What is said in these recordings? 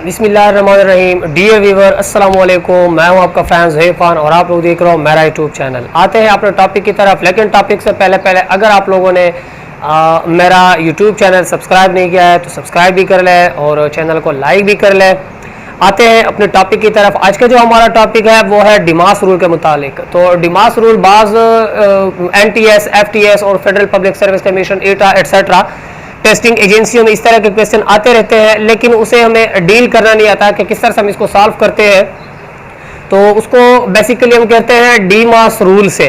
बिस्मिल्लाहिर्रहमानिर्रहीम। Dear viewer, अस्सलाम वालेकुम। मैं हूं आपका फैन ज़हीर खान और आप लोग देख रहे हो मेरा यूट्यूब चैनल। आते हैं अपने टॉपिक की तरफ, लेकिन टॉपिक से पहले अगर आप लोगों ने मेरा यूट्यूब चैनल सब्सक्राइब नहीं किया है तो सब्सक्राइब भी कर लें और चैनल को लाइक भी कर लें। आते हैं अपने टॉपिक की तरफ। आज का जो हमारा टॉपिक है वो है डिमास रूल के मुतालिक। तो डिमास रूल बाज़ NTS, FTS और federal public service commission, ETA etcetera testing एजेंसियों में इस तरह के क्वेश्चन आते रहते हैं, लेकिन उसे हमें डील करना नहीं आता कि किस तरह से हम इसको सॉल्व करते हैं। तो उसको बेसिकली हम कहते हैं डिमास रूल से।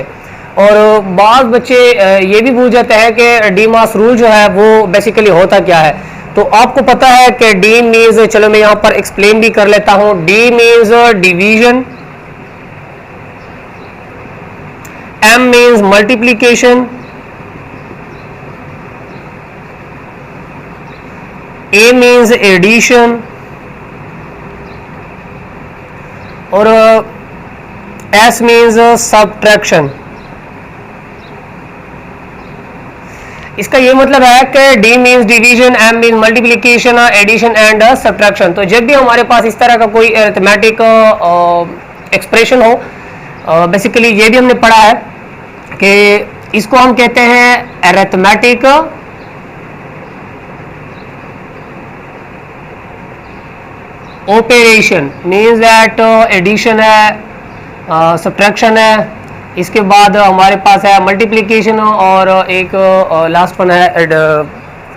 और बाज़ बच्चे ये भी पूछ जाते हैं कि डिमास रूल जो है वो बेसिकली होता क्या है। तो आपको पता है कि डी मीन्स, चलो मैं यहाँ पर एक्सप्लेन भी कर लेता हूँ। D means division, M means multiplication, A means addition और S means सब्ट्रैक्शन। इसका ये मतलब है कि D means division, M means multiplication, addition and subtraction. तो जब भी हमारे पास इस तरह का कोई अरिथमेटिक एक्सप्रेशन हो, बेसिकली ये भी हमने पढ़ा है कि इसको हम कहते हैं arithmetic operation. Means that addition है, सब्ट्रैक्शन है, इसके बाद हमारे पास है मल्टीप्लिकेशन और एक लास्ट वन है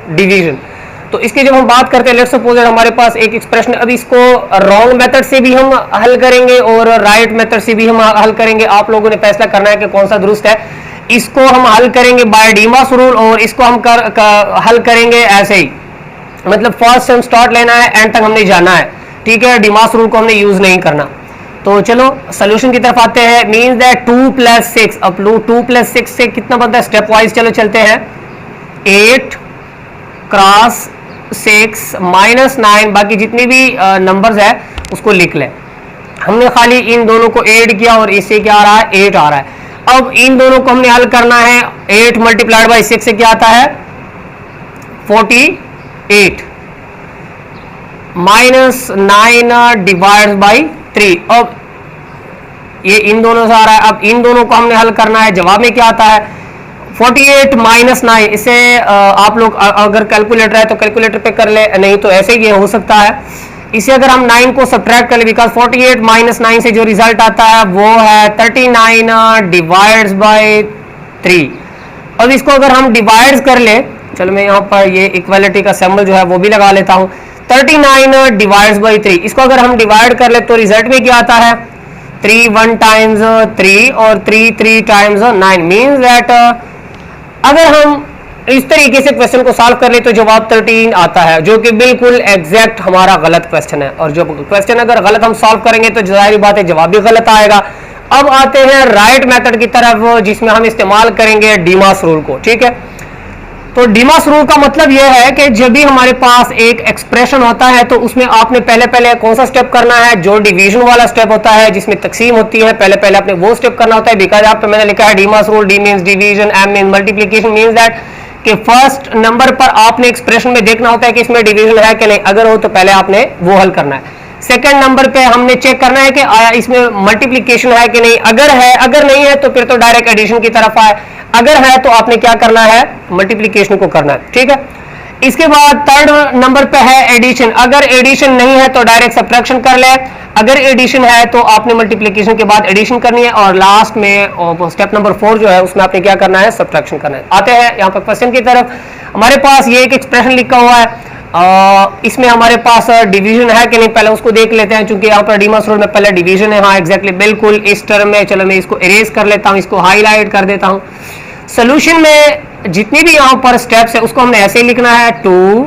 डिवीजन। तो इसकी जब हम बात करते हैं, लेट्स सपोज हमारे पास एक एक्सप्रेशन, अब इसको रॉन्ग मेथड से भी हम हल करेंगे और राइट मेथड से भी हम हल करेंगे। आप लोगों ने फैसला करना है कि कौन सा दुरुस्त है। इसको हम हल करेंगे बाय डिमास रूल और इसको हम हल करेंगे ऐसे ही, मतलब फर्स्ट से हम स्टार्ट लेना है, एंड तक हमने जाना है, ठीक है। डिमास रूल को हमने यूज नहीं करना। तो चलो सोल्यूशन की तरफ आते हैं। मीन्स दैट 2 + 6, अब 2 + 6 से कितना बनता है, स्टेप वाइज चलो चलते हैं। 8 क्रॉस 6 -9, बाकी जितनी भी नंबर्स है उसको लिख ले। हमने खाली इन दोनों को ऐड किया और इससे क्या आ रहा है, 8 आ रहा है। अब इन दोनों को हमने हल करना है। 8 × 6 से क्या आता है, 48 -9 डिवाइड बाई 3। अब ये इन दोनों से आ रहा है। अब इन दोनों को हमने हल करना है। जवाब में क्या आता है, 48 -9। इसे आप लोग अगर कैलकुलेटर है तो कैलकुलेटर पे कर ले, नहीं तो ऐसे ही हो सकता है। इसे अगर हम 9 को सब्ट्रैक्ट कर ले, बिकॉज 48 -9 से जो रिजल्ट आता है वो है 39 डिवाइड्स बाई 3। अब इसको अगर हम डिवाइड कर ले, चलो मैं यहाँ पर ये इक्वालिटी का सिंबल जो है वो भी लगा लेता हूँ। 39 डिवाइड्स बाई 3, इसको अगर हम डिवाइड कर ले तो रिजल्ट में क्या आता है, 3 1 टाइम्स 3 और 3 3 टाइम्स 9। मीन्स दैट अगर हम इस तरीके से क्वेश्चन को सॉल्व कर ले तो जवाब 13 आता है, जो कि बिल्कुल एग्जैक्ट हमारा गलत क्वेश्चन है। और जो क्वेश्चन अगर गलत हम सॉल्व करेंगे तो जाहिर बात है जवाब भी गलत आएगा। अब आते हैं राइट मेथड की तरफ, जिसमें हम इस्तेमाल करेंगे डिमास रूल को, ठीक है। तो डिमास रूल का मतलब यह है कि जब भी हमारे पास एक एक्सप्रेशन होता है तो उसमें आपने पहले कौन सा स्टेप करना है, जो डिवीजन वाला स्टेप होता है जिसमें तकसीम होती है, पहले आपने वो स्टेप करना होता है। बिकॉज आप मैंने लिखा है DMAS rule, D means division, M means multiplication. Means that कि फर्स्ट नंबर पर आपने एक्सप्रेशन में देखना होता है कि इसमें डिवीजन है कि नहीं, अगर हो तो पहले आपने वो हल करना है। सेकंड नंबर पे हमने चेक करना है कि आया इसमें मल्टीप्लिकेशन है कि नहीं, अगर है, अगर नहीं है तो फिर तो डायरेक्ट एडिशन की तरफ आए, अगर है तो आपने क्या करना है, मल्टीप्लिकेशन को करना है, ठीक है। इसके बाद थर्ड नंबर पे है एडिशन। अगर एडिशन नहीं है तो डायरेक्ट सब्ट्रैक्शन कर ले, अगर एडिशन है तो आपने मल्टीप्लिकेशन के बाद एडिशन करनी है, और लास्ट में स्टेप नंबर 4 जो है उसमें आपने क्या करना है, सब्ट्रैक्शन करना है। आते हैं यहाँ पर क्वेश्चन की तरफ। हमारे पास ये एक एक्सप्रेशन लिखा हुआ है, इसमें हमारे पास डिवीजन है कि नहीं पहले उसको देख लेते हैं, क्योंकि यहाँ पर डिमास रूल में पहले डिवीजन है। हाँ एग्जैक्टली, बिल्कुल इस टर्म में। चलो मैं इसको इरेज कर लेता हूँ, इसको हाईलाइट कर देता हूँ। सोल्यूशन में जितनी भी यहाँ पर स्टेप्स है उसको हमने ऐसे ही लिखना है, 2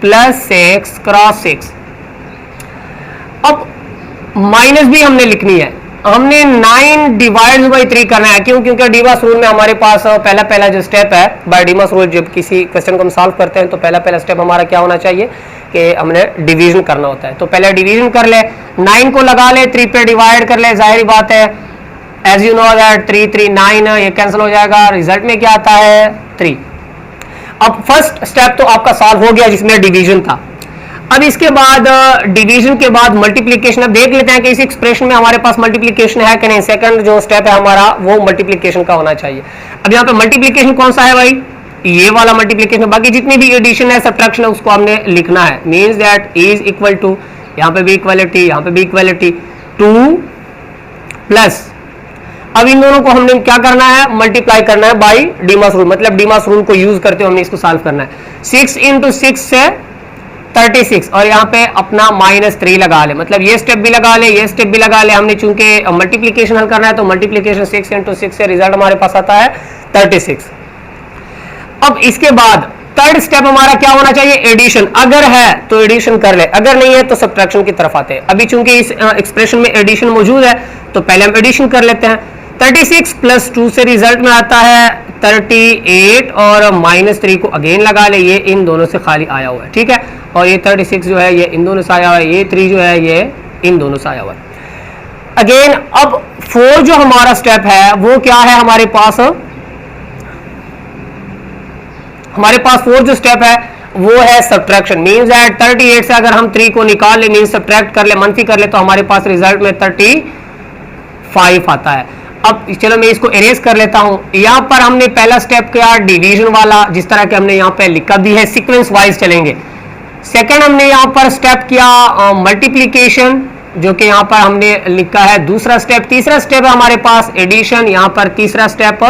+ 6 क्रॉस 6। अब माइनस भी हमने लिखनी है, हमने 9 डिवाइड बाई 3 करना है। क्यों, क्योंकि डिमास रूल में हमारे पास पहला जो स्टेप है बाय डिमास रूल, जब किसी क्वेश्चन को हम सॉल्व करते हैं तो पहला स्टेप हमारा क्या होना चाहिए कि हमने डिवीजन करना होता है। तो पहले डिवीजन कर ले, 9 को लगा ले, 3 पे डिवाइड कर ले, जाहिर बात है एज यू नो दैट 3 3 9 ये कैंसिल हो जाएगा, रिजल्ट में क्या आता है, 3। अब फर्स्ट स्टेप तो आपका सॉल्व हो गया जिसमें डिवीजन था। अब इसके बाद डिवीजन के बाद मल्टीप्लीकेशन। अब देख लेते हैं कि इस एक्सप्रेशन में हमारे पास मल्टीप्लीकेशन है कि नहीं। सेकंड जो स्टेप है हमारा वो मल्टीप्लीकेशन का होना चाहिए। अब यहाँ पे मल्टीप्लीकेशन कौन सा है भाई, ये वाला मल्टीप्लीकेशन। बाकी जितनी भी एडिशन है सब्ट्रैक्शन है उसको हमने लिखना है। Means that is equal to, यहाँ पे भी इक्वालिटी, यहाँ पे भी इक्वालिटी, 2 प्लस, अब इन दोनों को हमने क्या करना है, मल्टीप्लाई करना है बाई डीमास रूल, मतलब डीमास रूल को यूज करते हुए हमने इसको सॉल्व करना है। 6 इंटू 6 से 36 और यहाँ पे अपना -3 लगा ले, मतलब ये स्टेप भी लगा ले, ये स्टेप भी लगा ले। हमने चूंकि मल्टीप्लीकेशन हल करना है तो मल्टीप्लीकेशन 6 इंटू 6 से रिजल्ट हमारे पास आता है 36। अब इसके बाद थर्ड स्टेप हमारा क्या होना चाहिए, एडिशन। अगर है तो एडिशन कर ले, अगर नहीं है तो सब्ट्रैक्शन की तरफ आते हैं। अभी चूंकि इस एक्सप्रेशन में एडिशन मौजूद है तो पहले हम एडिशन कर लेते हैं। 36 प्लस 2 से रिजल्ट में आता है 38 और -3 को अगेन लगा ले, ये इन दोनों से खाली आया हुआ है, ठीक है। और ये 36 जो है ये इन दोनों से आया हुआ है, ये 3 जो है ये इन दोनों से आया हुआ है। अगेन अब 4 जो हमारा स्टेप है वो क्या है हमारे पास, हमारे पास 4 जो स्टेप है वो है सब्ट्रैक्शन। मींस दैट 38 से अगर हम 3 को निकाल ले, मींस सब्ट्रैक्ट कर ले, मनफी कर ले, तो हमारे पास रिजल्ट में 35 आता है। अब चलो मैं इसको इरेज कर लेता हूं। यहां पर हमने पहला स्टेप किया डिवीजन वाला, जिस तरह के हमने यहां पे लिखा भी है, सीक्वेंस वाइज चलेंगे। सेकंड हमने यहां पर स्टेप किया मल्टीप्लीकेशन, जो कि यहां पर हमने लिखा है दूसरा स्टेप। तीसरा स्टेप है हमारे पास एडिशन, यहां पर तीसरा स्टेप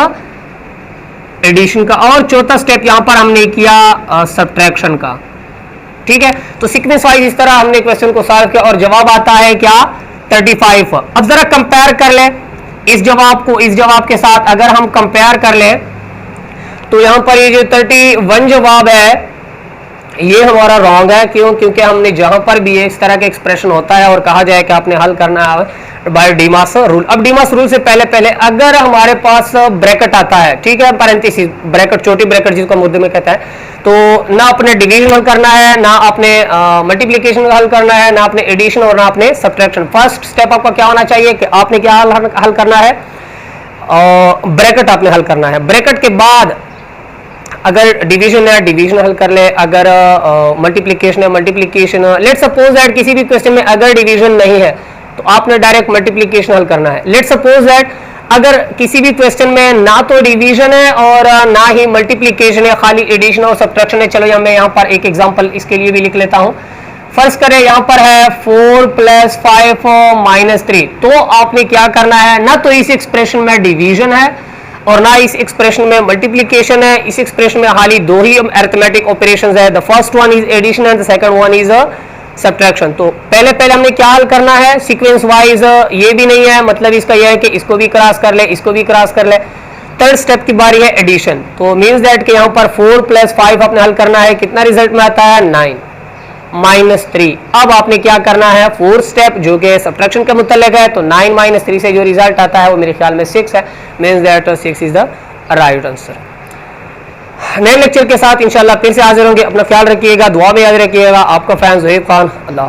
एडिशन का, और चौथा स्टेप यहां पर हमने किया सब्ट्रैक्शन का, ठीक है। तो सीक्वेंस वाइज इस तरह हमने क्वेश्चन को सॉल्व किया और जवाब आता है क्या, 35। अब जरा कंपेयर कर ले इस जवाब को इस जवाब के साथ। अगर हम कंपेयर कर ले तो यहां पर ये जो 31 जवाब है ये हमारा रॉन्ग है। क्यों, क्योंकि हमने जहां पर भी इस तरह का एक्सप्रेशन होता है और कहा जाए कि आपने हल करना है बाय डीमास रूल। अब डीमास रूल से पहले अगर हमारे पास ब्रैकेट आता है, ठीक है, पैरेंथेसिस ब्रैकेट, छोटी ब्रैकेट जिसको हम उर्दू में कहता है, तो ना अपने डिवीजन हल करना है, ना अपने मल्टीप्लीकेशन हल करना है, ना अपने एडिशन और ना अपने सब्ट्रैक्शन। फर्स्ट स्टेप आपका क्या होना चाहिए कि आपने क्या हल करना है, ब्रैकेट आपने हल करना है। ब्रैकेट के बाद अगर डिवीजन है डिवीजन हल कर ले, अगर मल्टीप्लीकेशन है मल्टीप्लीकेशन। लेट सपोज दैट किसी भी क्वेश्चन में अगर डिवीजन नहीं है तो आपने डायरेक्ट मल्टीप्लीकेशन हल करना है। लेट सपोज दैट अगर किसी भी क्वेश्चन में ना तो डिवीजन है और ना ही मल्टीप्लीकेशन है, खाली एडिशन और सब्ट्रैक्शन है। चलो मैं यहाँ पर एक एग्जांपल इसके लिए भी लिख लेता हूँ। फर्ज करें यहाँ पर है 4 + 5 - 3, तो आपने क्या करना है, ना तो इस एक्सप्रेशन में डिवीजन है और ना इस एक्सप्रेशन में मल्टीप्लीकेशन है। इस एक्सप्रेशन में खाली 2 ही अरिथमेटिक ऑपरेशंस है। The first one is addition and the second one is subtraction. तो पहले हमने क्या हल करना है, सीक्वेंस वाइज। ये भी नहीं है, मतलब इसका यह है कि इसको भी क्रॉस कर ले, इसको भी क्रॉस कर ले। थर्ड स्टेप की बारी है एडिशन। तो मींस दैट कि यहाँ पर 4 + 5 आपने हल करना है, कितना रिजल्ट में आता है, 9 - 3। अब आपने क्या करना है, फोर्थ स्टेप जो कि सब्ट्रैक्शन के मुतल्लिक है, तो 9 - 3 से जो रिजल्ट आता है वो मेरे ख्याल में 6 है। Means that 6 is the right answer. नए लेक्चर के साथ इंशाल्लाह फिर से हाजिर होंगे। अपना ख्याल रखिएगा, दुआ में याद रखिएगा। आपका फैन ज़ोहेब खान। अल्लाह।